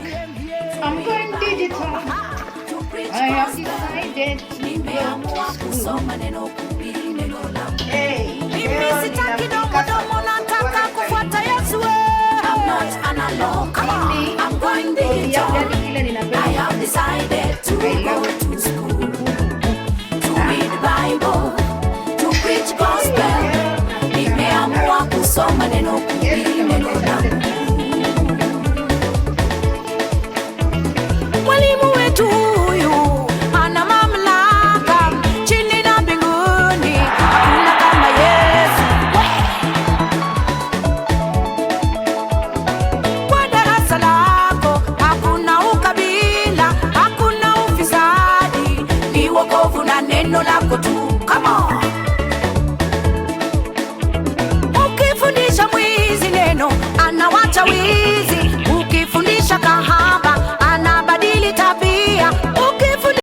I'm going digital. I have decided to go to school. Hey, Mimi sitaki domo nataka kufuata Yesu. I'm not analog. Come on. I'm going digital. I have decided to go to school. To read the Bible. To preach gospel. Nimeamua kusoma neno kuhubiri neno la Mungu. Mwalimu wetu huyu ana mamlaka chini na mbinguni. Hakuna kama Yesu. Kwa darasa lako hakuna ukabila, hakuna ufisadi. Ni wokovu na neno lako tu. Come on. Ukifundisha mwizi neno anawacha wizi. Ukifundisha kahaba